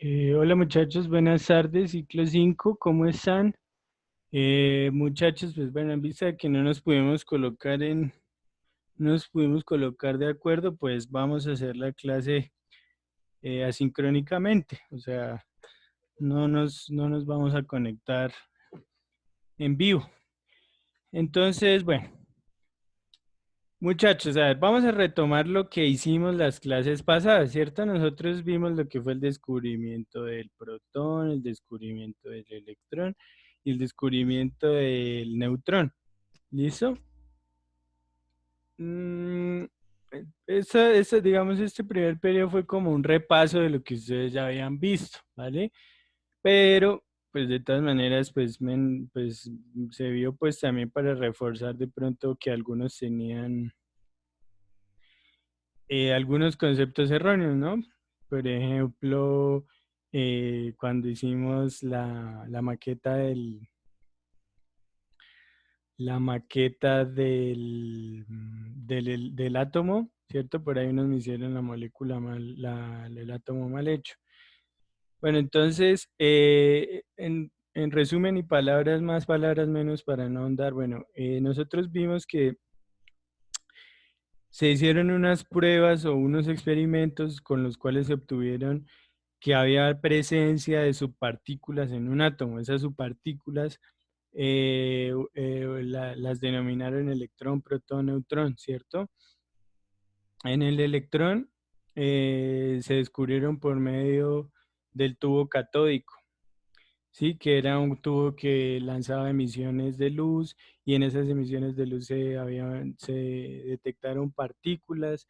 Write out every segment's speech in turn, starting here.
Hola muchachos, buenas tardes, ciclo 5, ¿cómo están? Muchachos, pues bueno, en vista de que no nos pudimos colocar de acuerdo, pues vamos a hacer la clase asincrónicamente, o sea, no nos vamos a conectar en vivo. Entonces, bueno, muchachos, a ver, vamos a retomar lo que hicimos las clases pasadas, ¿cierto? Nosotros vimos lo que fue el descubrimiento del protón, el descubrimiento del electrón y el descubrimiento del neutrón. ¿Listo? Mm, digamos, este primer periodo fue como un repaso de lo que ustedes ya habían visto, ¿vale? Pero, pues de todas maneras, pues se vio pues también para reforzar de pronto que algunos tenían algunos conceptos erróneos, ¿no? Por ejemplo, cuando hicimos la maqueta del átomo, ¿cierto? Por ahí nos hicieron la molécula el átomo mal hecho. Bueno, entonces, en resumen y palabras más, palabras menos para no ahondar, bueno, nosotros vimos que se hicieron unas pruebas o unos experimentos con los cuales se obtuvieron que había presencia de subpartículas en un átomo. Esas subpartículas las denominaron electrón, protón, neutrón, ¿cierto? En el electrón se descubrieron por medio del tubo catódico, ¿sí? Que era un tubo que lanzaba emisiones de luz y en esas emisiones de luz se detectaron partículas,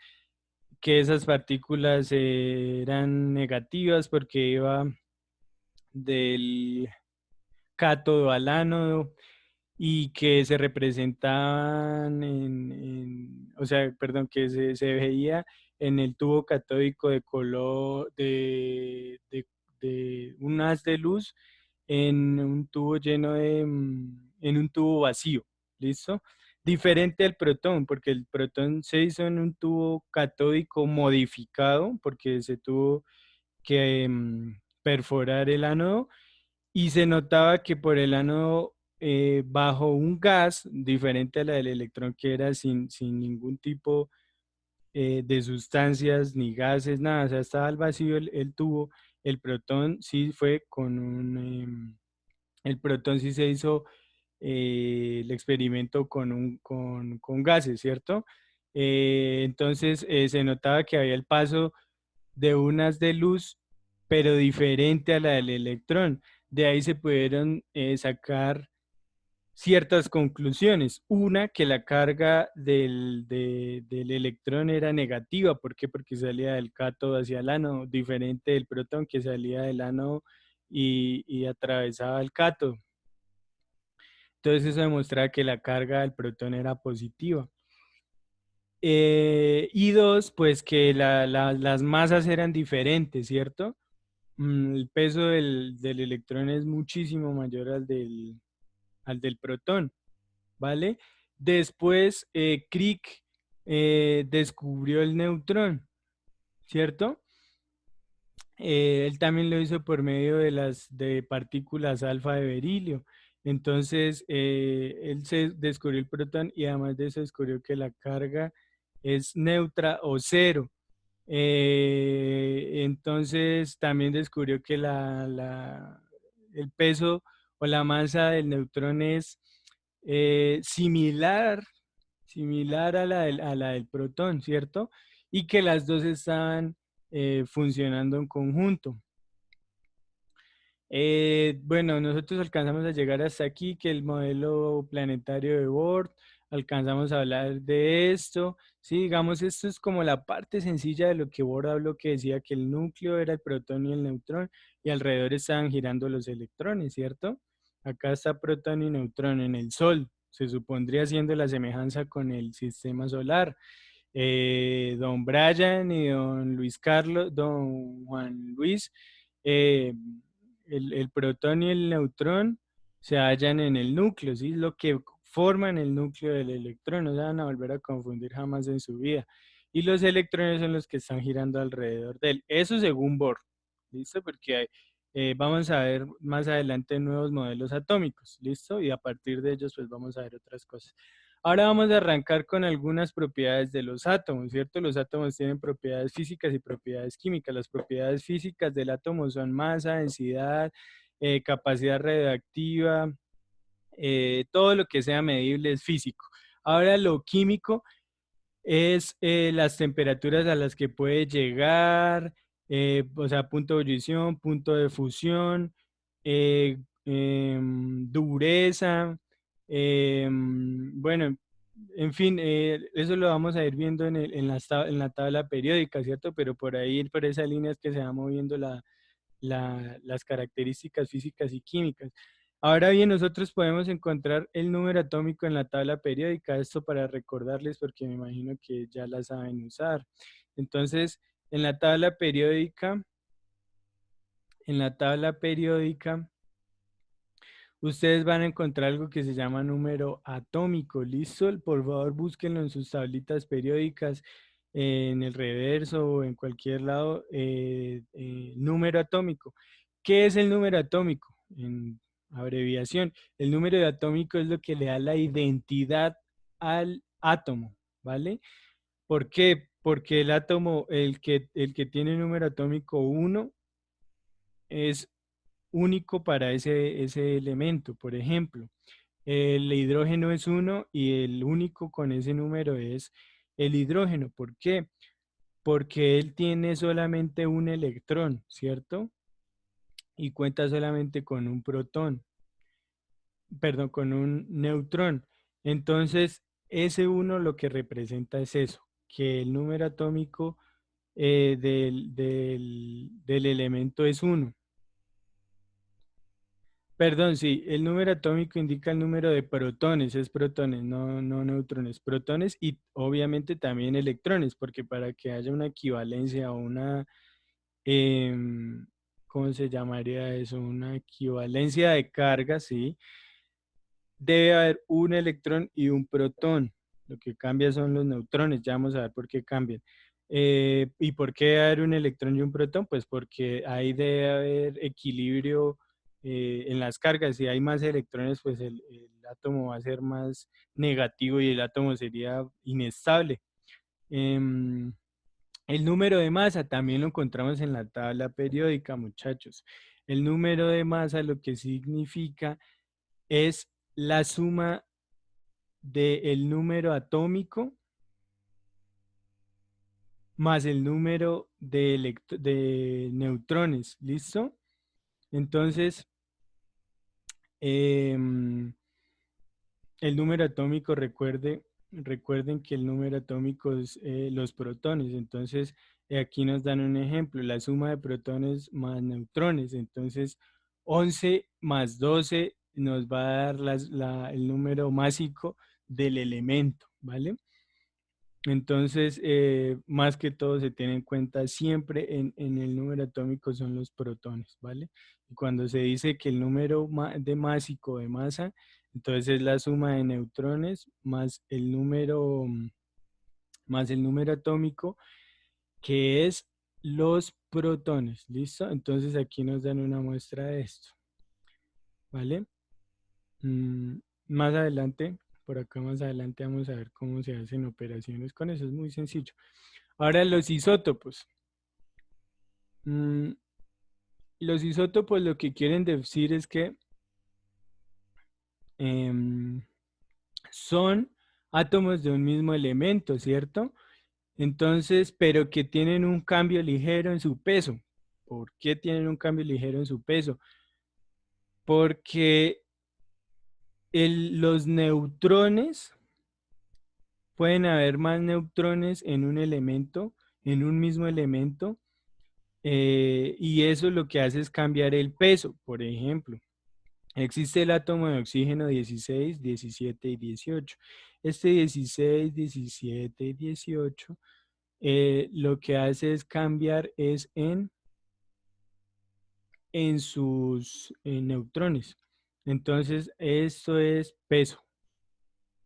que esas partículas eran negativas porque iba del cátodo al ánodo y que se representaban o sea, perdón, que se veía en el tubo catódico de color de un haz de luz en un tubo en un tubo vacío, ¿listo? Diferente al protón, porque el protón se hizo en un tubo catódico modificado, porque se tuvo que perforar el ánodo y se notaba que por el ánodo bajo un gas diferente a la del electrón que era sin ningún tipo de sustancias ni gases, nada, o sea, estaba al vacío el tubo, el protón sí fue el protón sí se hizo el experimento con gases, ¿cierto? Entonces se notaba que había el paso de unas de luz, pero diferente a la del electrón. De ahí se pudieron sacar ciertas conclusiones. Una, que la carga del electrón era negativa. ¿Por qué? Porque salía del cátodo hacia el ánodo, diferente del protón que salía del ánodo y atravesaba el cátodo. Entonces eso demostraba que la carga del protón era positiva. Y dos, pues que las masas eran diferentes, ¿cierto? El peso del electrón es muchísimo mayor al del protón, ¿vale? Después, Crick descubrió el neutrón, ¿cierto? Él también lo hizo por medio de de partículas alfa de berilio. Entonces, él se descubrió el protón y además de eso descubrió que la carga es neutra o cero. Entonces también descubrió que el peso o la masa del neutrón es similar a a la del protón, ¿cierto? Y que las dos están funcionando en conjunto. Bueno, nosotros alcanzamos a llegar hasta aquí, que el modelo planetario de Bohr, alcanzamos a hablar de esto, sí, digamos, esto es como la parte sencilla de lo que Bohr habló, que decía que el núcleo era el protón y el neutrón, y alrededor estaban girando los electrones, ¿cierto? Acá está protón y neutrón en el Sol, se supondría haciendo la semejanza con el sistema solar. Don Brian y don Luis Carlos, don Juan Luis, eh, el protón y el neutrón se hallan en el núcleo, ¿sí? Lo que forman el núcleo del electrón, no se van a volver a confundir jamás en su vida. Y los electrones son los que están girando alrededor de él. Eso según Bohr, ¿listo? Porque vamos a ver más adelante nuevos modelos atómicos, ¿listo? Y a partir de ellos, pues vamos a ver otras cosas. Ahora vamos a arrancar con algunas propiedades de los átomos, ¿cierto? Los átomos tienen propiedades físicas y propiedades químicas. Las propiedades físicas del átomo son masa, densidad, capacidad radioactiva, todo lo que sea medible es físico. Ahora lo químico es las temperaturas a las que puede llegar, o sea, punto de ebullición, punto de fusión, dureza, bueno, en fin, eso lo vamos a ir viendo en la tabla periódica, ¿cierto? Pero por ahí, por esa línea es que se va moviendo las características físicas y químicas. Ahora bien, nosotros podemos encontrar el número atómico en la tabla periódica, esto para recordarles porque me imagino que ya la saben usar. Entonces, en la tabla periódica, en la tabla periódica, ustedes van a encontrar algo que se llama número atómico. ¿Listo? Por favor, búsquenlo en sus tablitas periódicas, en el reverso o en cualquier lado. Número atómico. ¿Qué es el número atómico? En abreviación, el número atómico es lo que le da la identidad al átomo, ¿vale? ¿Por qué? Porque el átomo, el que tiene número atómico 1 es único para ese elemento. Por ejemplo, el hidrógeno es 1 y el único con ese número es el hidrógeno. ¿Por qué? Porque él tiene solamente un electrón, ¿cierto? Y cuenta solamente con un protón, perdón, con un neutrón. Entonces, ese uno lo que representa es eso, que el número atómico del elemento es 1. Perdón, sí, el número atómico indica el número de protones, es protones, no neutrones, protones y obviamente también electrones, porque para que haya una equivalencia o una, ¿cómo se llamaría eso? Una equivalencia de carga, sí, debe haber un electrón y un protón. Lo que cambia son los neutrones, ya vamos a ver por qué cambian. ¿Y por qué debe haber un electrón y un protón? Pues porque ahí debe haber equilibrio en las cargas. Si hay más electrones, pues el átomo va a ser más negativo y el átomo sería inestable. Em, el número de masa también lo encontramos en la tabla periódica, muchachos. El número de masa lo que significa es la suma del número atómico más el número de neutrones, ¿listo? Entonces, em, el número atómico, recuerden que el número atómico es los protones. Entonces, aquí nos dan un ejemplo, la suma de protones más neutrones. Entonces, 11 más 12 nos va a dar el número másico del elemento, ¿vale? Entonces, más que todo se tiene en cuenta siempre en el número atómico son los protones, ¿vale? Y cuando se dice que el número de másico de masa, entonces es la suma de neutrones más el número atómico, que es los protones, ¿listo? Entonces aquí nos dan una muestra de esto, ¿vale? Mm, Más adelante, por acá más adelante vamos a ver cómo se hacen operaciones con eso, es muy sencillo. Ahora los isótopos. Mm, los isótopos lo que quieren decir es que em, son átomos de un mismo elemento, ¿cierto? Entonces, pero que tienen un cambio ligero en su peso. ¿Por qué tienen un cambio ligero en su peso? Porque los neutrones, pueden haber más neutrones en un elemento, en un mismo elemento, y eso lo que hace es cambiar el peso. Por ejemplo, existe el átomo de oxígeno 16, 17 y 18. Este 16, 17 y 18 lo que hace es cambiar es en sus neutrones. Entonces, esto es peso,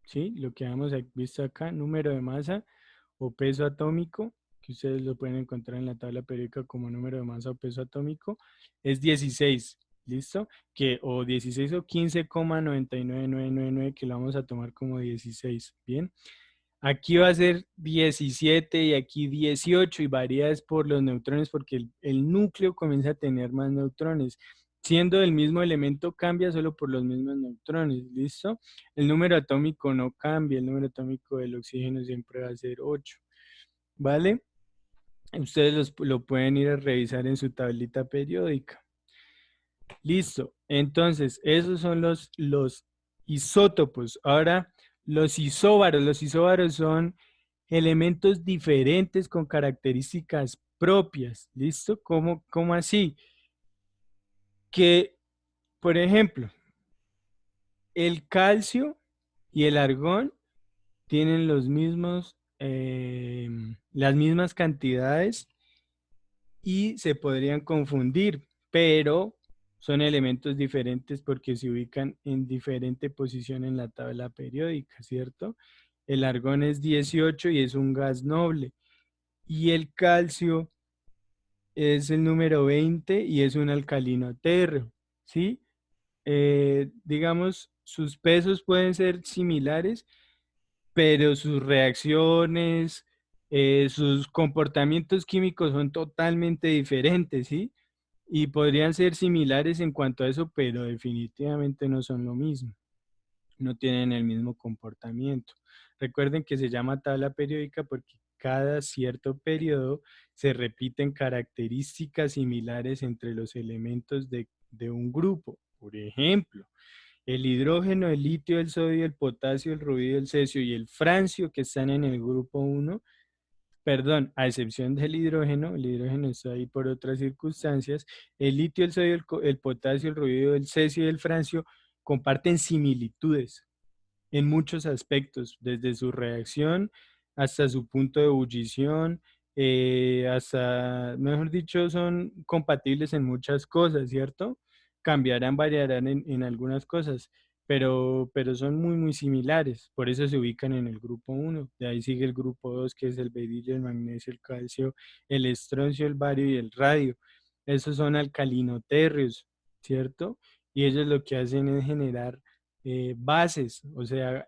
¿sí? Lo que hemos visto acá, número de masa o peso atómico, que ustedes lo pueden encontrar en la tabla periódica como número de masa o peso atómico, es 16, ¿listo? O 16 o 15,99999, que lo vamos a tomar como 16, ¿bien? Aquí va a ser 17 y aquí 18 y varía es por los neutrones porque el núcleo comienza a tener más neutrones. Siendo del mismo elemento cambia solo por los mismos neutrones, ¿listo? El número atómico no cambia, el número atómico del oxígeno siempre va a ser 8, ¿vale? Ustedes lo pueden ir a revisar en su tablita periódica. Listo. Entonces, esos son los isótopos. Ahora, los isóbaros. Los isóbaros son elementos diferentes con características propias. ¿Listo? ¿Cómo así? Que, por ejemplo, el calcio y el argón tienen las mismas cantidades y se podrían confundir, pero son elementos diferentes porque se ubican en diferente posición en la tabla periódica, ¿cierto? El argón es 18 y es un gas noble, y el calcio es el número 20 y es un alcalino térreo, ¿sí? Digamos, sus pesos pueden ser similares, pero sus reacciones, sus comportamientos químicos son totalmente diferentes, ¿sí? Y podrían ser similares en cuanto a eso, pero definitivamente no son lo mismo. No tienen el mismo comportamiento. Recuerden que se llama tabla periódica porque cada cierto periodo se repiten características similares entre los elementos de un grupo. Por ejemplo, el hidrógeno, el litio, el sodio, el potasio, el rubio, el cesio y el francio, que están en el grupo 1, perdón, a excepción del hidrógeno, el hidrógeno está ahí por otras circunstancias, el litio, el sodio, el potasio, el rubio, el cesio y el francio comparten similitudes en muchos aspectos, desde su reacción hasta su punto de ebullición, hasta, mejor dicho, son compatibles en muchas cosas, ¿cierto? Cambiarán, variarán en algunas cosas, pero son muy, muy similares, por eso se ubican en el grupo 1. De ahí sigue el grupo 2, que es el berilio, el magnesio, el calcio, el estroncio, el bario y el radio. Esos son alcalinotérreos, ¿cierto? Y ellos lo que hacen es generar bases, o sea,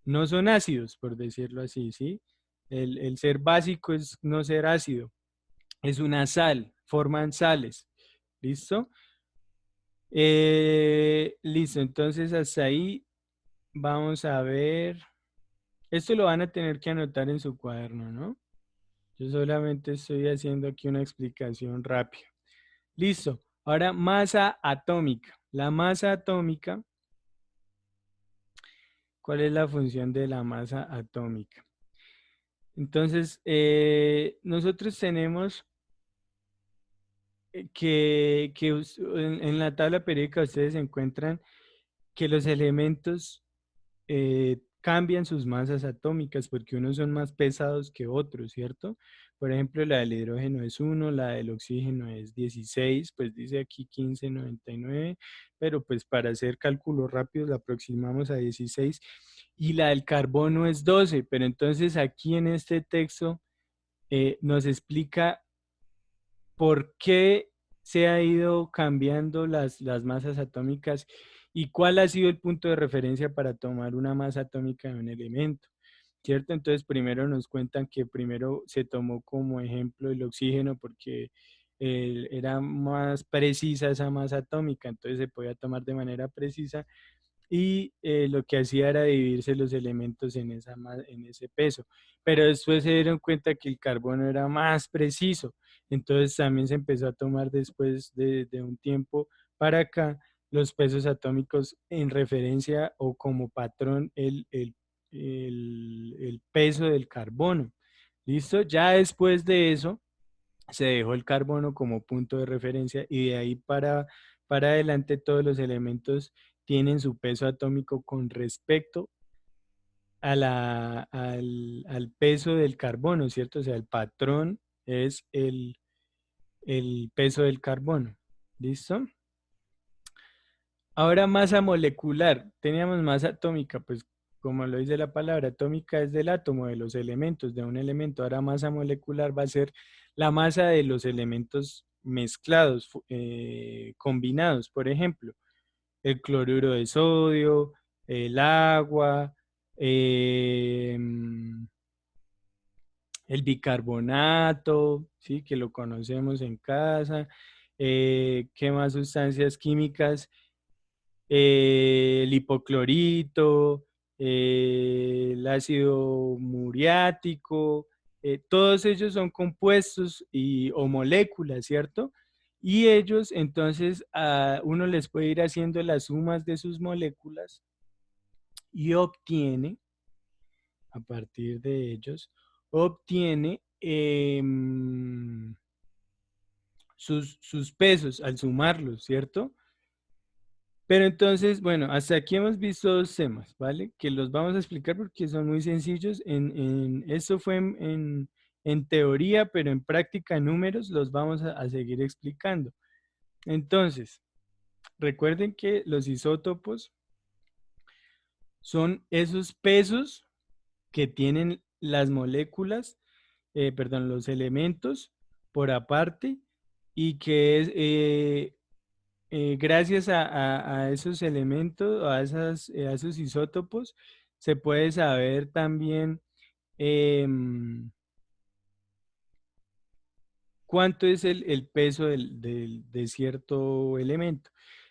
no son ácidos, por decirlo así, ¿sí? El ser básico es no ser ácido, es una sal, forman sales, ¿listo? Listo, entonces hasta ahí vamos a ver, esto lo van a tener que anotar en su cuaderno, ¿no? Yo solamente estoy haciendo aquí una explicación rápida. Listo, ahora masa atómica. La masa atómica, ¿cuál es la función de la masa atómica? Entonces, nosotros tenemos en la tabla periódica ustedes encuentran que los elementos cambian sus masas atómicas porque unos son más pesados que otros, ¿cierto? Por ejemplo, la del hidrógeno es 1, la del oxígeno es 16, pues dice aquí 15,99, pero pues para hacer cálculos rápidos la aproximamos a 16, y la del carbono es 12, pero entonces aquí en este texto nos explica por qué se ha ido cambiando las masas atómicas y cuál ha sido el punto de referencia para tomar una masa atómica de un elemento, ¿cierto? Entonces, primero nos cuentan que primero se tomó como ejemplo el oxígeno porque era más precisa esa masa atómica, entonces se podía tomar de manera precisa, y lo que hacía era dividirse los elementos en ese peso. Pero después se dieron cuenta que el carbono era más preciso, entonces también se empezó a tomar después de un tiempo para acá los pesos atómicos en referencia o como patrón el peso del carbono. ¿Listo? Ya después de eso se dejó el carbono como punto de referencia y de ahí para adelante todos los elementos tienen su peso atómico con respecto al peso del carbono, ¿cierto? O sea, el patrón es el peso del carbono. ¿Listo? Ahora masa molecular. Teníamos masa atómica, pues como lo dice la palabra, atómica es del átomo, de los elementos, de un elemento. Ahora masa molecular va a ser la masa de los elementos mezclados, combinados. Por ejemplo, el cloruro de sodio, el agua, el bicarbonato, ¿sí? Que lo conocemos en casa. ¿Qué más sustancias químicas? El hipoclorito, el ácido muriático, todos ellos son compuestos o moléculas, ¿cierto? Y ellos, entonces, a uno les puede ir haciendo las sumas de sus moléculas y obtiene, a partir de ellos, obtiene sus pesos al sumarlos, ¿cierto? Pero entonces, bueno, hasta aquí hemos visto dos temas, ¿vale? Que los vamos a explicar porque son muy sencillos. Esto fue en teoría, pero en práctica, en números, los vamos a seguir explicando. Entonces, recuerden que los isótopos son esos pesos que tienen las moléculas, perdón, los elementos por aparte y que es gracias a esos elementos, a esos isótopos, se puede saber también cuánto es el peso de cierto elemento.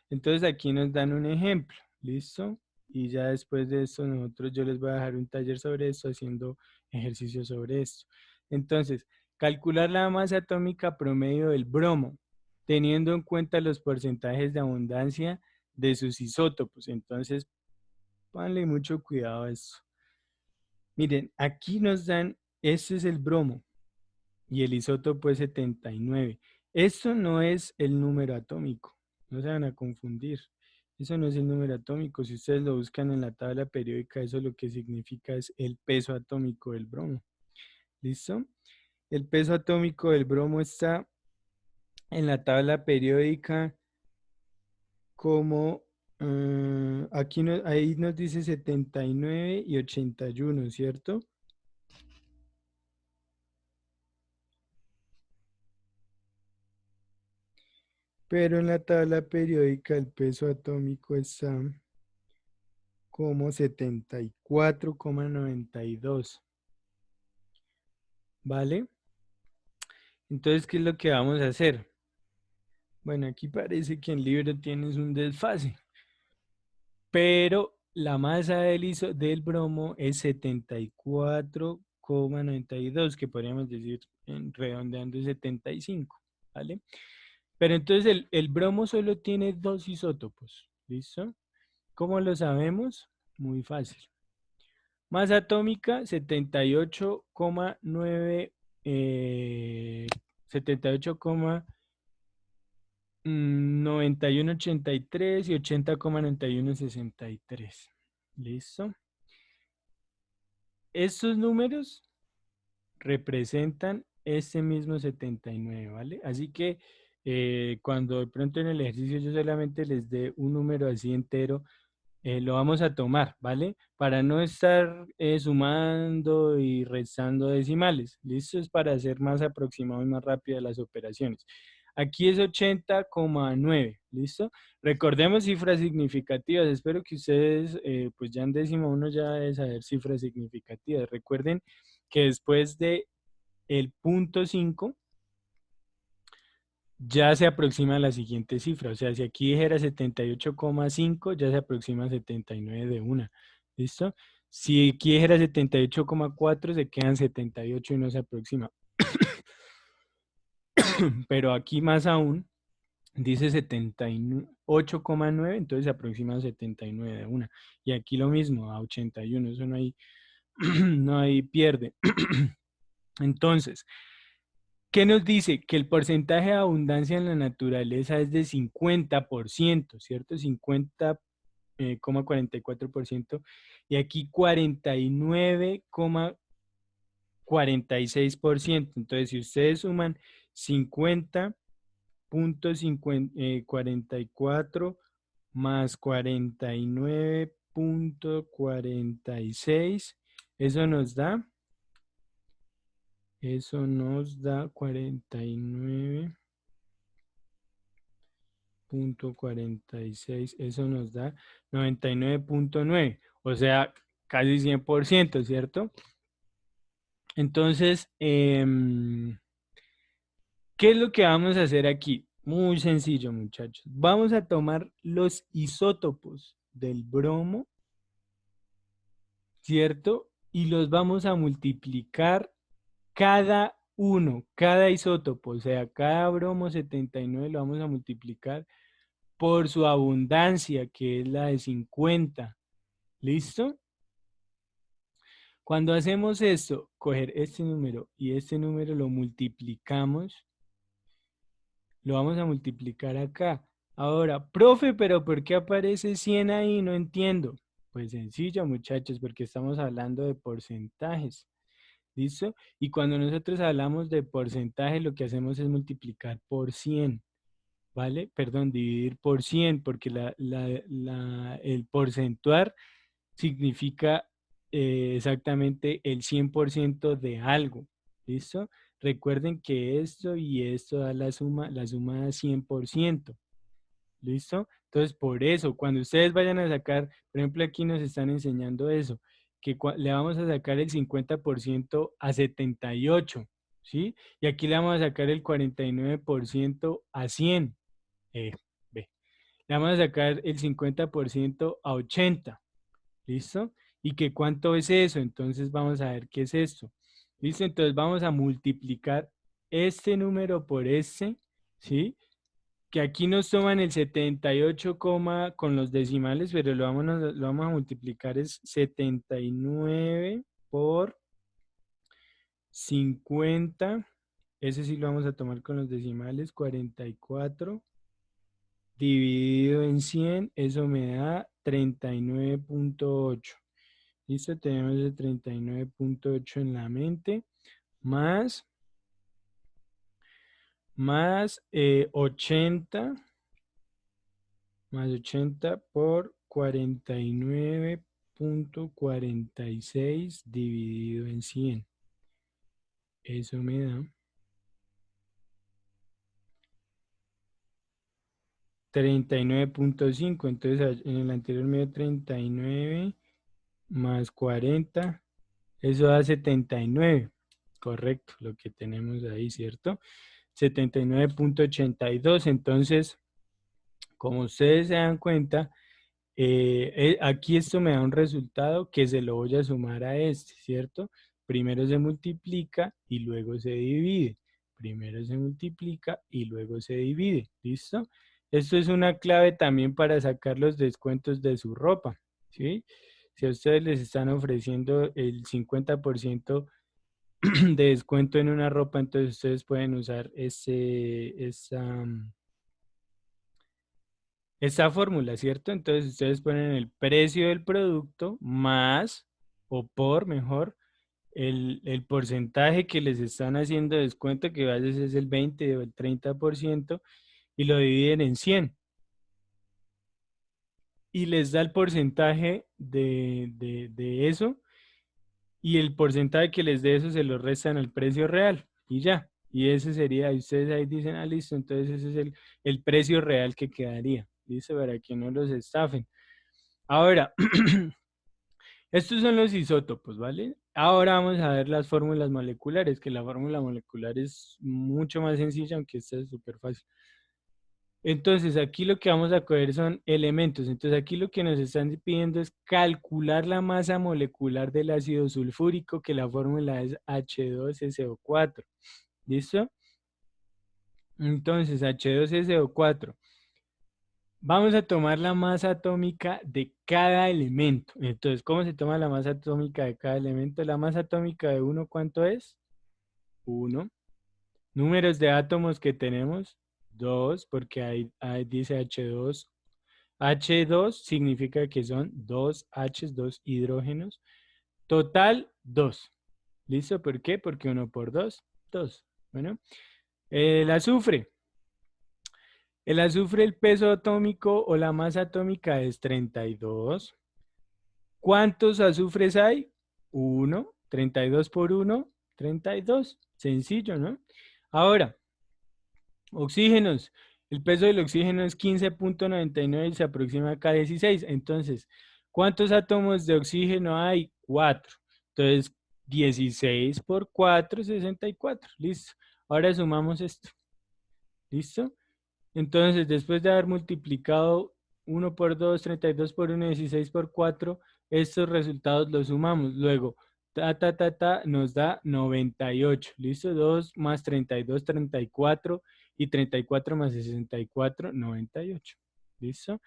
Entonces aquí nos dan un ejemplo, ¿listo? Y ya después de esto yo les voy a dejar un taller sobre esto, haciendo ejercicios sobre esto. Entonces, calcular la masa atómica promedio del bromo, teniendo en cuenta los porcentajes de abundancia de sus isótopos. Entonces, pónganle mucho cuidado a esto. Miren, aquí nos dan, este es el bromo y el isótopo es 79. Esto no es el número atómico, no se van a confundir. Eso no es el número atómico. Si ustedes lo buscan en la tabla periódica, eso lo que significa es el peso atómico del bromo. ¿Listo? El peso atómico del bromo está en la tabla periódica como, aquí ahí nos dice 79 y 81, ¿cierto? Pero en la tabla periódica el peso atómico está como 74,92. ¿Vale? Entonces, ¿qué es lo que vamos a hacer? Bueno, aquí parece que en libro tienes un desfase, pero la masa del bromo es 74,92, que podríamos decir redondeando 75, ¿vale? Pero entonces el bromo solo tiene dos isótopos, ¿listo? ¿Cómo lo sabemos? Muy fácil. Masa atómica 78,9, 78,9183 y 80,9163. ¿Listo? Estos números representan este mismo 79, ¿vale? Así que cuando de pronto en el ejercicio yo solamente les dé un número así entero, lo vamos a tomar, ¿vale? Para no estar sumando y restando decimales. ¿Listo? Es para hacer más aproximado y más rápido las operaciones. Aquí es 80,9, ¿listo? Recordemos cifras significativas. Espero que ustedes, pues ya en décimo uno ya debe saber cifras significativas. Recuerden que después de el punto 5 ya se aproxima a la siguiente cifra. O sea, si aquí dijera 78,5, ya se aproxima a 79 de una. ¿Listo? Si aquí dijera 78,4, se quedan 78 y no se aproxima. Pero aquí más aún, dice 78,9, entonces se aproxima a 79 de una. Y aquí lo mismo, a 81, eso no hay, no hay pierde. Entonces, ¿qué nos dice? Que el porcentaje de abundancia en la naturaleza es de 50%, ¿cierto? 50,44%. Y aquí 49,46%. Entonces, si ustedes suman 50,44 más 49 99.46. Eso nos da 49.46. Eso nos da 99.9. O sea, casi 100%, ¿cierto? Entonces, ¿qué es lo que vamos a hacer aquí? Muy sencillo, muchachos. Vamos a tomar los isótopos del bromo, ¿cierto? Y los vamos a multiplicar cada uno, cada isótopo, o sea, cada bromo 79 lo vamos a multiplicar por su abundancia, que es la de 50. ¿Listo? Cuando hacemos esto, coger este número y este número lo multiplicamos, lo vamos a multiplicar acá. Ahora, profe, pero ¿por qué aparece 100 ahí? No entiendo. Pues sencillo, muchachos, porque estamos hablando de porcentajes. ¿Listo? Y cuando nosotros hablamos de porcentaje, lo que hacemos es multiplicar por 100, ¿vale? Perdón, dividir por 100, porque el porcentuar significa exactamente el 100% de algo, ¿listo? Recuerden que esto y esto da la suma da 100%. ¿Listo? Entonces, por eso, cuando ustedes vayan a sacar, por ejemplo, aquí nos están enseñando eso, que le vamos a sacar el 50% a 78, ¿sí? Y aquí le vamos a sacar el 49% a 100. Eh, ve. Le vamos a sacar el 50% a 80, ¿listo? ¿Y que cuánto es eso? Entonces, vamos a ver qué es esto. ¿Listo? Entonces, vamos a multiplicar este número por este, ¿sí? Que aquí nos toman el 78, con los decimales, pero lo vamos a multiplicar es 79 por 50. Ese sí lo vamos a tomar con los decimales, 44 dividido en 100, eso me da 39.8. ¿Listo? Tenemos el 39.8 en la mente, más 80. Más 80 por 49.46 dividido en 100. Eso me da 39.5. Entonces en el anterior me dio 39 más 40. Eso da 79. Correcto, lo que tenemos ahí, ¿cierto? 79.82. Entonces, como ustedes se dan cuenta, aquí esto me da un resultado que se lo voy a sumar a este, ¿cierto? Primero se multiplica y luego se divide. Primero se multiplica y luego se divide. ¿Listo? Esto es una clave también para sacar los descuentos de su ropa, ¿sí? Si a ustedes les están ofreciendo el 50% de descuento en una ropa, entonces ustedes pueden usar esta fórmula, ¿cierto? Entonces ustedes ponen el precio del producto más o por mejor el porcentaje que les están haciendo descuento, que a veces es el 20 o el 30%, y lo dividen en 100. Y les da el porcentaje de eso, y el porcentaje que les dé eso se lo restan al precio real, y ya. Y ese sería, y ustedes ahí dicen, ah, listo, entonces ese es el precio real que quedaría. Listo, para que no los estafen. Ahora, estos son los isótopos, ¿vale? Ahora vamos a ver las fórmulas moleculares, que la fórmula molecular es mucho más sencilla, aunque esta es súper fácil. Entonces, aquí lo que vamos a coger son elementos. Entonces, aquí lo que nos están pidiendo es calcular la masa molecular del ácido sulfúrico, que la fórmula es H2SO4. ¿Listo? Entonces, H2SO4. Vamos a tomar la masa atómica de cada elemento. Entonces, ¿cómo se toma la masa atómica de cada elemento? La masa atómica de uno, ¿cuánto es? 1. Números de átomos que tenemos, 2, porque ahí dice H2. H2 significa que son 2 H, 2 hidrógenos. Total, 2. ¿Listo? ¿Por qué? Porque 1 por 2, 2. Bueno, el azufre. El azufre, el peso atómico o la masa atómica es 32. ¿Cuántos azufres hay? 1. 32 por 1, 32. Sencillo, ¿no? Ahora, oxígenos. El peso del oxígeno es 15,99 y se aproxima a K16. Entonces, ¿cuántos átomos de oxígeno hay? 4. Entonces, 16 por 4, 64. Listo. Ahora sumamos esto. ¿Listo? Entonces, después de haber multiplicado 1 por 2, 32 por 1, 16 por 4, estos resultados los sumamos. Luego, nos da 98. ¿Listo? 2 más 32, 34. Y 34 más 64, 98. ¿Listo?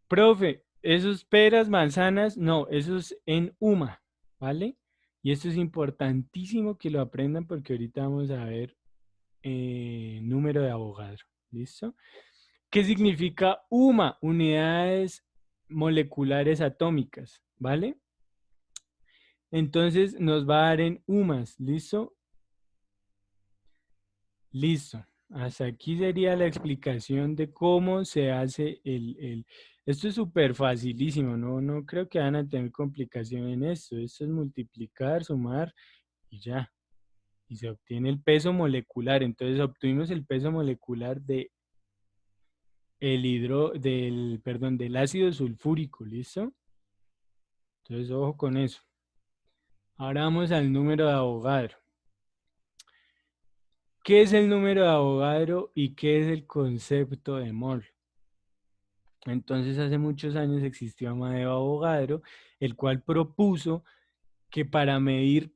Profe, esos peras, manzanas, no, esos en UMA, ¿vale? Y esto es importantísimo que lo aprendan porque ahorita vamos a ver número de Avogadro. ¿Listo? ¿Qué significa UMA? Unidades moleculares atómicas, ¿vale? Entonces nos va a dar en UMAS, ¿listo? Listo. Hasta aquí sería la explicación de cómo se hace Esto es súper facilísimo, ¿no? No creo que van a tener complicación en esto. Esto es multiplicar, sumar y ya. Y se obtiene el peso molecular. Entonces obtuvimos el peso molecular del ácido sulfúrico, ¿listo? Entonces, ojo con eso. Ahora vamos al número de Avogadro. ¿Qué es el número de Avogadro y qué es el concepto de mol? Entonces, hace muchos años existió Amadeo Avogadro, el cual propuso que para medir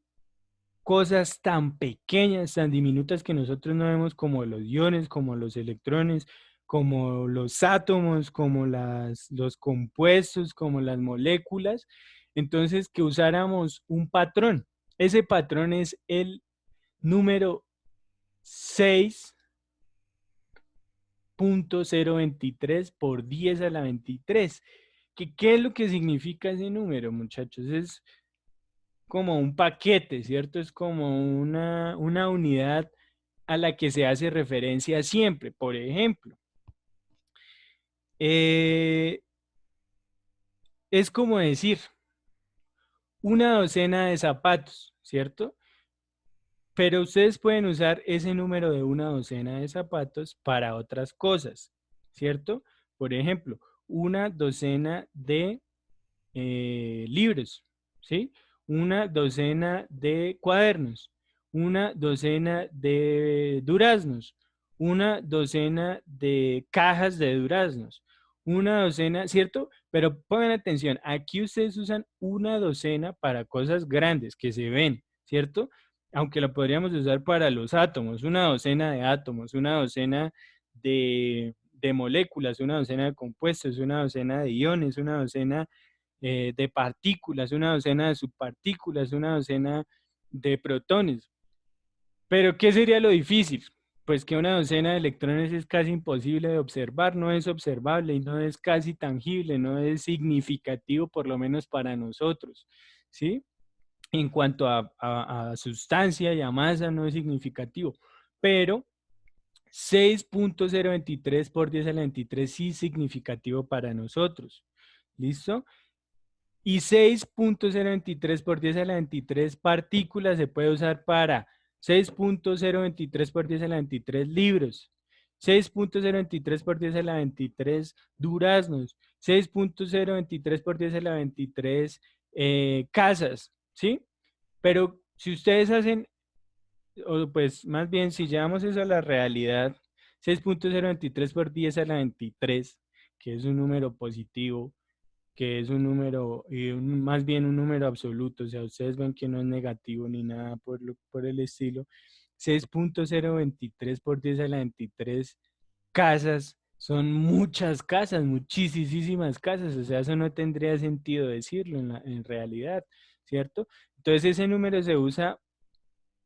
cosas tan pequeñas, tan diminutas que nosotros no vemos como los iones, como los electrones, como los átomos, como los compuestos, como las moléculas, entonces que usáramos un patrón. Ese patrón es el número 6,023 por 10 a la 23. ¿Qué es lo que significa ese número, muchachos? Es como un paquete, ¿cierto? Es como una unidad a la que se hace referencia siempre. Por ejemplo, eh, es como decir una docena de zapatos, ¿cierto? Pero ustedes pueden usar ese número de una docena de zapatos para otras cosas, ¿cierto? Por ejemplo, una docena de libros, ¿sí? Una docena de cuadernos, una docena de duraznos, una docena de cajas de duraznos, una docena, ¿cierto? Pero pongan atención, aquí ustedes usan una docena para cosas grandes que se ven, ¿cierto? Aunque lo podríamos usar para los átomos, una docena de átomos, una docena de moléculas, una docena de compuestos, una docena de iones, una docena de partículas, una docena de subpartículas, una docena de protones. Pero ¿qué sería lo difícil? Pues que una docena de electrones es casi imposible de observar, no es observable y no es casi tangible, no es significativo por lo menos para nosotros, ¿sí? En cuanto a sustancia y a masa no es significativo, pero 6,023 por 10 a la 23 sí es significativo para nosotros. ¿Listo? Y 6,023 por 10 a la 23 partículas se puede usar para 6,023 por 10 a la 23 libros, 6,023 por 10 a la 23 duraznos, 6,023 por 10 a la 23 casas, ¿sí? Pero si ustedes hacen, o pues más bien si llevamos eso a la realidad, 6,023 por 10 a la 23, que es un número positivo, que es un número, más bien un número absoluto, o sea, ustedes ven que no es negativo ni nada por el estilo, 6,023 por 10 a la 23 casas, son muchas casas, muchísimas casas, o sea, eso no tendría sentido decirlo en realidad, ¿cierto? Entonces ese número se usa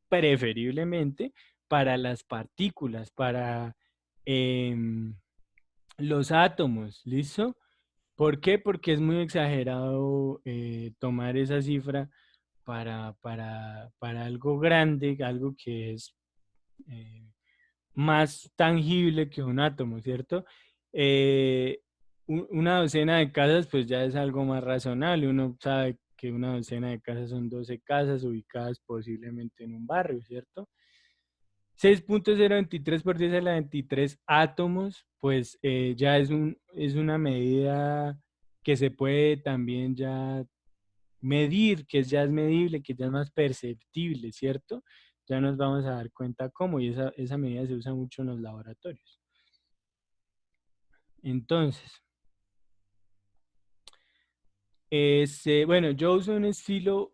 preferiblemente para las partículas, para em, los átomos, ¿listo? ¿Por qué? Porque es muy exagerado tomar esa cifra para algo grande, algo que es más tangible que un átomo, ¿cierto? Eh, una docena de casas, pues ya es algo más razonable. Uno sabe que una docena de casas son 12 casas ubicadas posiblemente en un barrio, ¿cierto? 6.023 por 10 a la 23 átomos, pues ya es una medida que se puede también ya medir, que ya es medible, que ya es más perceptible, ¿cierto? Ya nos vamos a dar cuenta cómo, y esa medida se usa mucho en los laboratorios. Entonces, bueno, yo uso un estilo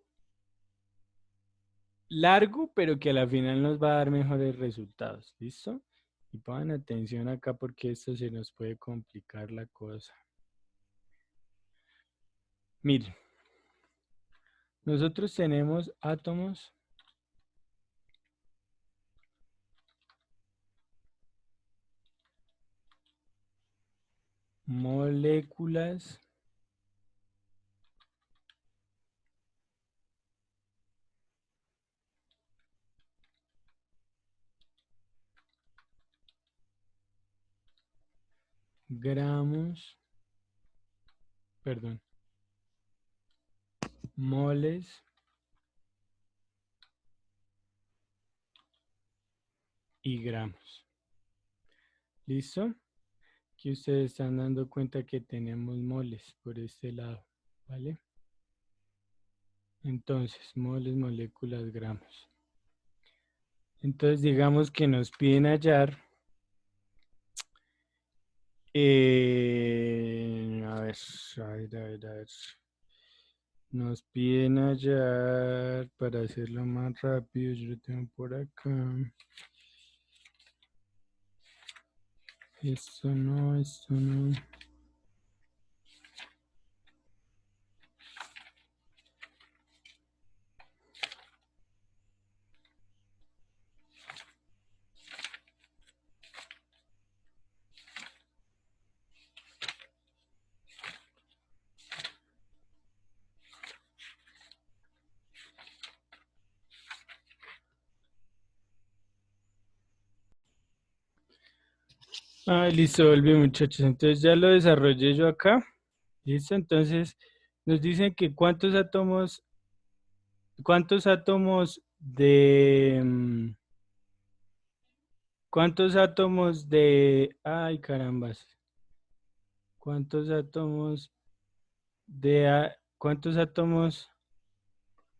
largo, pero que a la final nos va a dar mejores resultados, ¿listo? Y pongan atención acá porque esto se nos puede complicar la cosa. Miren, nosotros tenemos átomos, moléculas, gramos, perdón, moles y gramos. ¿Listo? Aquí ustedes están dando cuenta que tenemos moles por este lado, ¿vale? Entonces, moles, moléculas, gramos. Entonces, digamos que nos piden hallar, a ver, a ver. Nos piden hallar, para hacerlo más rápido, yo lo tengo por acá. Esto no, esto no. Ah, listo, volví muchachos. Entonces ya lo desarrollé yo acá. Listo, entonces nos dicen que cuántos átomos de, cuántos átomos de, ay carambas, cuántos átomos cuántos átomos,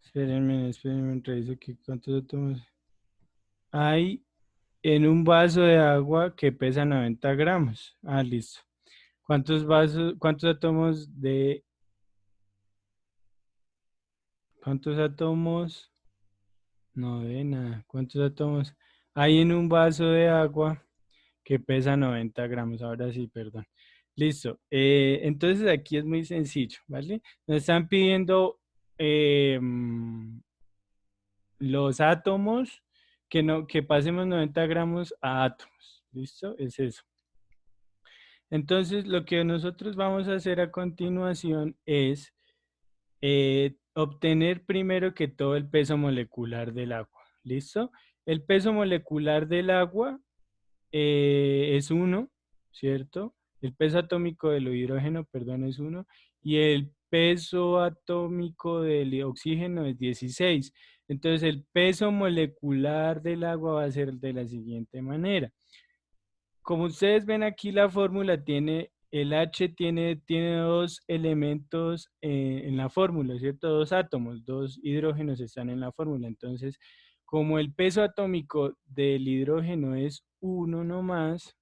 espérenme, reviso aquí cuántos átomos hay en un vaso de agua que pesa 90 gramos. Ah, listo. Cuántos átomos cuántos átomos, no de nada, cuántos átomos hay en un vaso de agua que pesa 90 gramos? Ahora sí, perdón. Listo. Entonces aquí es muy sencillo, ¿vale? Nos están pidiendo los átomos, que pasemos 90 gramos a átomos. ¿Listo? Es eso. Entonces, lo que nosotros vamos a hacer a continuación es obtener primero que todo el peso molecular del agua. ¿Listo? El peso molecular del agua es 1, ¿cierto? El peso atómico del hidrógeno, perdón, es 1. Y el peso atómico del oxígeno es 16. Entonces, el peso molecular del agua va a ser de la siguiente manera. Como ustedes ven aquí, la fórmula tiene, el H tiene dos elementos en la fórmula, ¿cierto? Dos átomos, dos hidrógenos están en la fórmula. Entonces, como el peso atómico del hidrógeno es 1 nomás,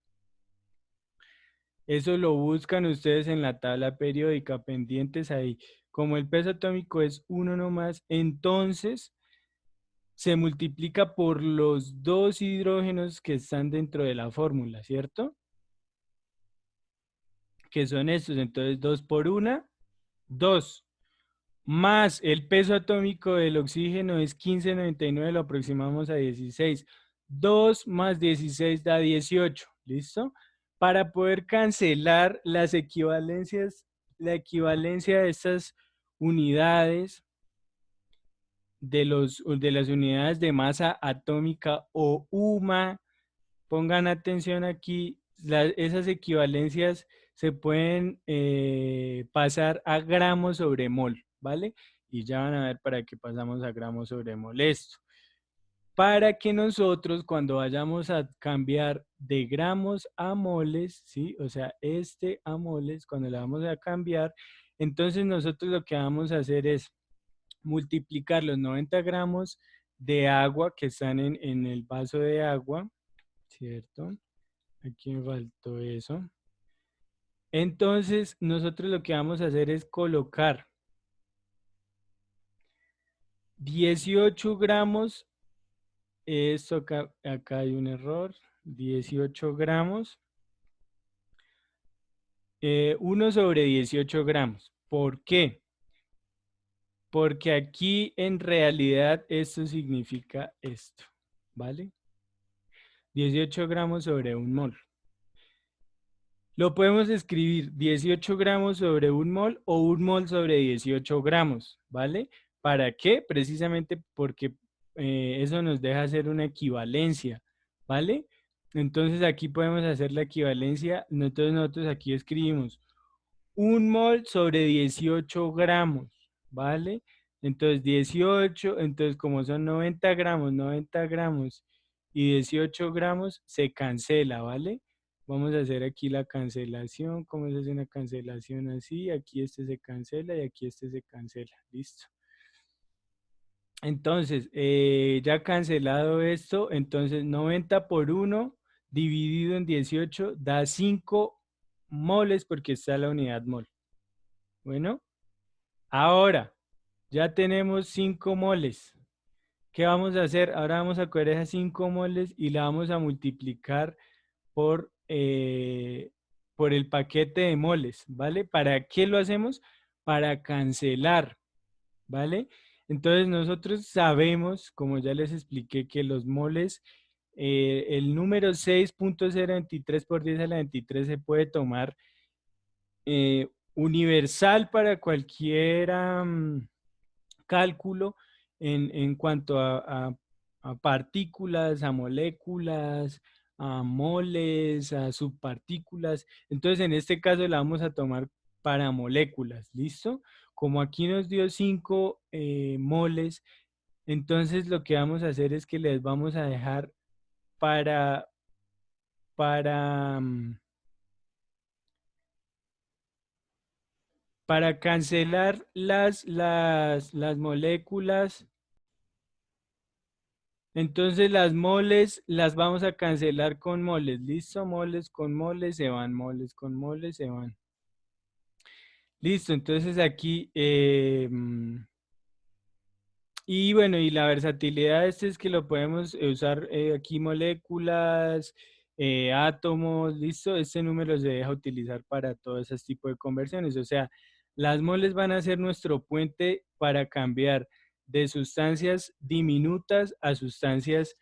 eso lo buscan ustedes en la tabla periódica, pendientes ahí. Como el peso atómico es 1 nomás, entonces se multiplica por los dos hidrógenos que están dentro de la fórmula, ¿cierto? Que son estos. Entonces, 2 por 1, 2. Más el peso atómico del oxígeno es 15,99, lo aproximamos a 16. 2 más 16 da 18. ¿Listo? Para poder cancelar las equivalencias, la equivalencia de estas unidades, de las unidades de masa atómica o UMA, pongan atención aquí, esas equivalencias se pueden pasar a gramos sobre mol, ¿vale? Y ya van a ver para qué pasamos a gramos sobre mol esto. Para que nosotros cuando vayamos a cambiar de gramos a moles, ¿sí? O sea, este a moles, cuando le vamos a cambiar, entonces nosotros lo que vamos a hacer es multiplicar los 90 gramos de agua que están en el vaso de agua, ¿cierto? Aquí me faltó eso. Entonces, nosotros lo que vamos a hacer es colocar 18 gramos, esto acá hay un error, 18 gramos, 1 sobre 18 gramos. ¿Por qué? Porque aquí en realidad esto significa esto, ¿vale? 18 gramos sobre un mol. Lo podemos escribir 18 gramos sobre un mol o un mol sobre 18 gramos, ¿vale? ¿Para qué? Precisamente porque eso nos deja hacer una equivalencia, ¿vale? Entonces aquí podemos hacer la equivalencia. Entonces nosotros aquí escribimos un mol sobre 18 gramos, ¿vale? Entonces 18, entonces como son 90 gramos y 18 gramos, se cancela, ¿vale? Vamos a hacer aquí la cancelación. ¿Cómo se hace una cancelación así? Aquí este se cancela y aquí este se cancela. Listo. Entonces, ya cancelado esto, entonces 90 por 1 dividido en 18 da 5 moles porque está la unidad mol. Bueno, ahora ya tenemos 5 moles. ¿Qué vamos a hacer? Ahora vamos a coger esas 5 moles y la vamos a multiplicar por el paquete de moles, ¿vale? ¿Para qué lo hacemos? Para cancelar, ¿vale? Entonces nosotros sabemos, como ya les expliqué, que los moles, el número 6.023 por 10 a la 23 se puede tomar universal para cualquier cálculo en cuanto a partículas, a moléculas, a moles, a subpartículas. Entonces, en este caso la vamos a tomar para moléculas, ¿listo? Como aquí nos dio 5 moles, entonces lo que vamos a hacer es que les vamos a dejar para, para, mm, para cancelar las moléculas. Entonces las moles las vamos a cancelar con moles. ¿Listo? Moles con moles se van, moles con moles se van. Listo, entonces aquí, y bueno, y la versatilidad de este es que lo podemos usar aquí moléculas, átomos, listo. Este número se deja utilizar para todo ese tipo de conversiones. O sea, las moles van a ser nuestro puente para cambiar de sustancias diminutas a sustancias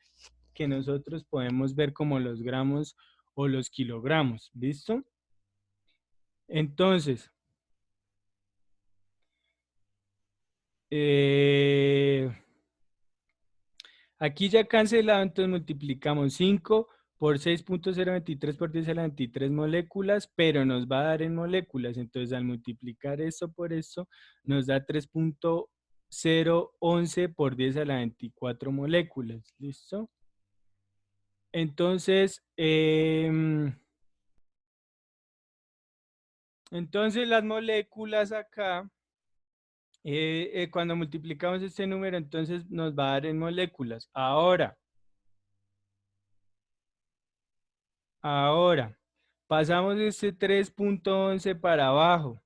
que nosotros podemos ver como los gramos o los kilogramos, ¿listo? Entonces, eh, aquí ya cancelado, entonces multiplicamos 5 por 6.023 por 10 a la 23 moléculas, pero nos va a dar en moléculas. Entonces, al multiplicar esto por esto, nos da 3.011 por 10 a la 24 moléculas. ¿Listo? Entonces, las moléculas acá, cuando multiplicamos este número, entonces nos va a dar en moléculas. Ahora, pasamos este 3.11 para abajo.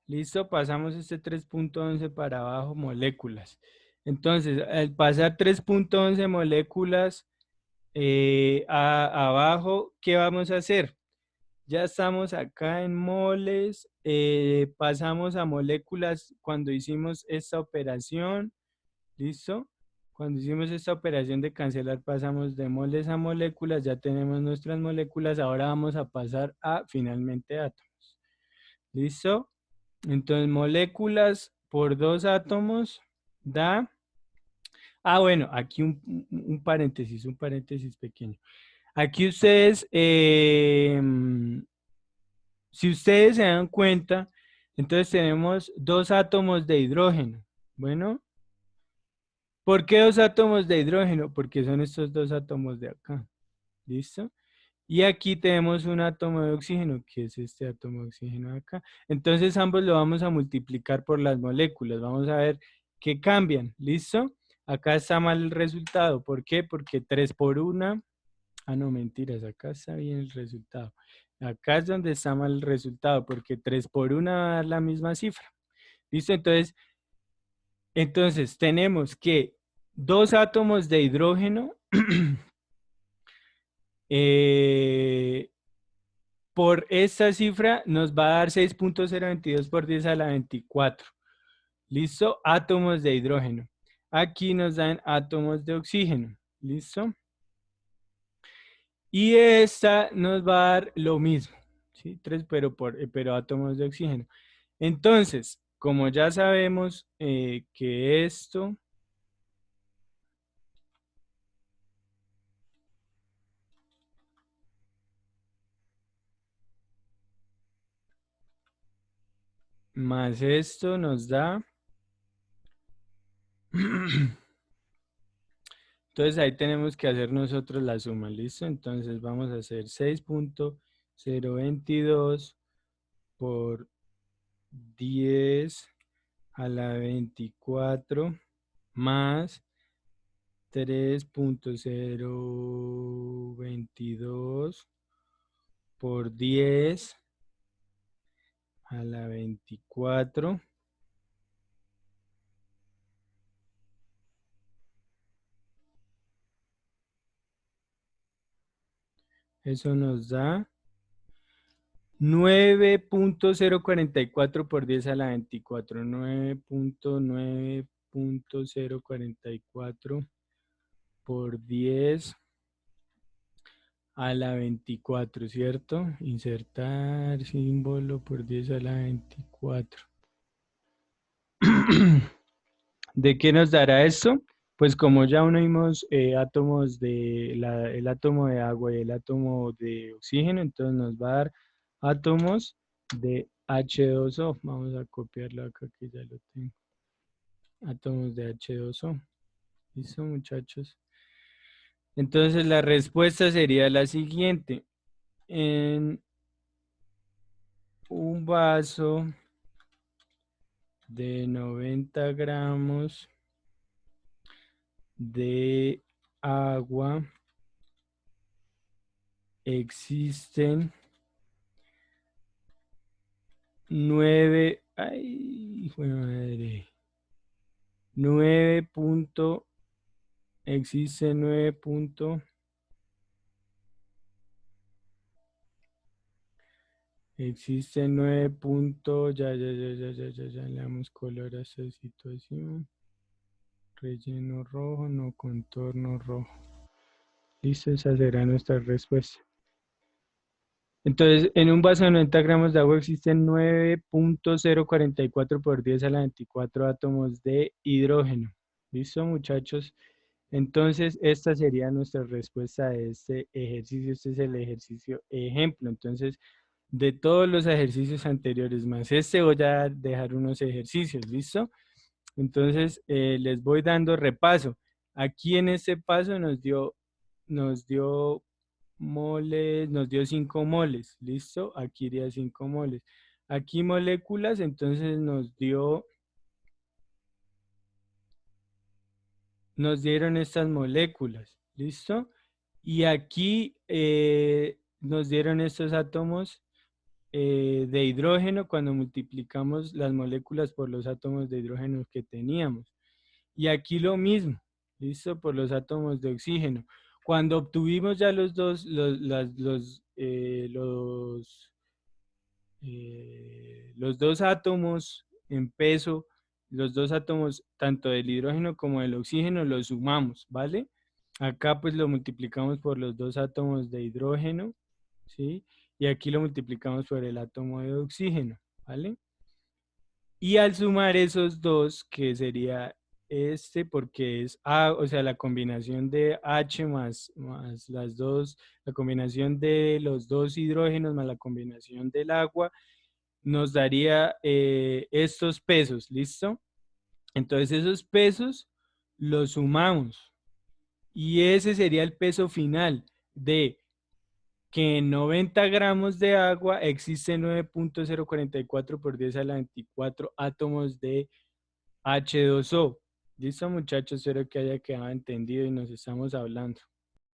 Listo, pasamos este 3.11 para abajo, moléculas. Entonces, al pasar 3.11 moléculas abajo, ¿qué vamos a hacer? Ya estamos acá en moles, pasamos a moléculas cuando hicimos esta operación, ¿listo? Cuando hicimos esta operación de cancelar, pasamos de moles a moléculas, ya tenemos nuestras moléculas, ahora vamos a pasar a finalmente átomos, ¿listo? Entonces, moléculas por 2 átomos da... Ah, bueno, aquí un paréntesis pequeño. Aquí ustedes, si ustedes se dan cuenta, entonces tenemos dos átomos de hidrógeno. Bueno, ¿por qué dos átomos de hidrógeno? Porque son estos dos átomos de acá. ¿Listo? Y aquí tenemos un átomo de oxígeno, que es este átomo de oxígeno de acá. Entonces ambos lo vamos a multiplicar por las moléculas. Vamos a ver qué cambian. ¿Listo? Acá está mal el resultado. ¿Por qué? Porque 3 por 1. Ah, no, mentiras. Acá está bien el resultado. Acá es donde está mal el resultado, porque 3 por 1 va a dar la misma cifra. ¿Listo? Entonces tenemos que dos átomos de hidrógeno eh, por esta cifra nos va a dar 6.022 por 10 a la 24. ¿Listo? Átomos de hidrógeno. Aquí nos dan átomos de oxígeno. ¿Listo? Y esta nos va a dar lo mismo. ¿Sí? 3, pero átomos de oxígeno. Entonces, como ya sabemos que esto más esto nos da... Entonces ahí tenemos que hacer nosotros la suma, ¿listo? Entonces vamos a hacer 6.022 por 10 a la 24 más 3.022 por 10 a la 24. Eso nos da 9.044 por 10 a la 24. 9.044 por 10 a la 24, ¿cierto? Insertar símbolo por 10 a la 24. ¿De qué nos dará esto? Pues como ya unimos átomos el átomo de agua y el átomo de oxígeno, entonces nos va a dar átomos de H2O. Vamos a copiarlo acá que ya lo tengo. Átomos de H2O. ¿Listo, muchachos? Entonces la respuesta sería la siguiente. En un vaso de 90 gramos de agua existen 9, ay, hijo de madre, 9 punto, existe 9 punto, existe 9 punto, ya, le damos color a esta situación, relleno rojo, no contorno rojo. Listo, esa será nuestra respuesta. Entonces, en un vaso de 90 gramos de agua existen 9.044 por 10 a la 24 átomos de hidrógeno. ¿Listo, muchachos? Entonces, esta sería nuestra respuesta a este ejercicio. Este es el ejercicio ejemplo. Entonces, de todos los ejercicios anteriores más este, voy a dejar unos ejercicios. ¿Listo? Entonces, les voy dando repaso. Aquí en este paso nos dio moles, nos dio 5 moles, ¿listo? Aquí iría 5 moles. Aquí moléculas, entonces nos dieron estas moléculas, ¿listo? Y aquí nos dieron estos átomos de hidrógeno cuando multiplicamos las moléculas por los átomos de hidrógeno que teníamos. Y aquí lo mismo, ¿listo? Por los átomos de oxígeno. Cuando obtuvimos ya los dos átomos en peso, los dos átomos tanto del hidrógeno como del oxígeno, los sumamos, ¿vale? Acá pues lo multiplicamos por los dos átomos de hidrógeno, ¿sí? Y aquí lo multiplicamos por el átomo de oxígeno, ¿vale? Y al sumar esos dos, que sería este porque es A, o sea, la combinación de H más las dos, la combinación de los dos hidrógenos más la combinación del agua nos daría estos pesos, ¿listo? Entonces esos pesos los sumamos y ese sería el peso final de que en 90 gramos de agua existen 9,044 por 10 a la 24 átomos de H2O. Listo, muchachos, espero que haya quedado entendido y nos estamos hablando.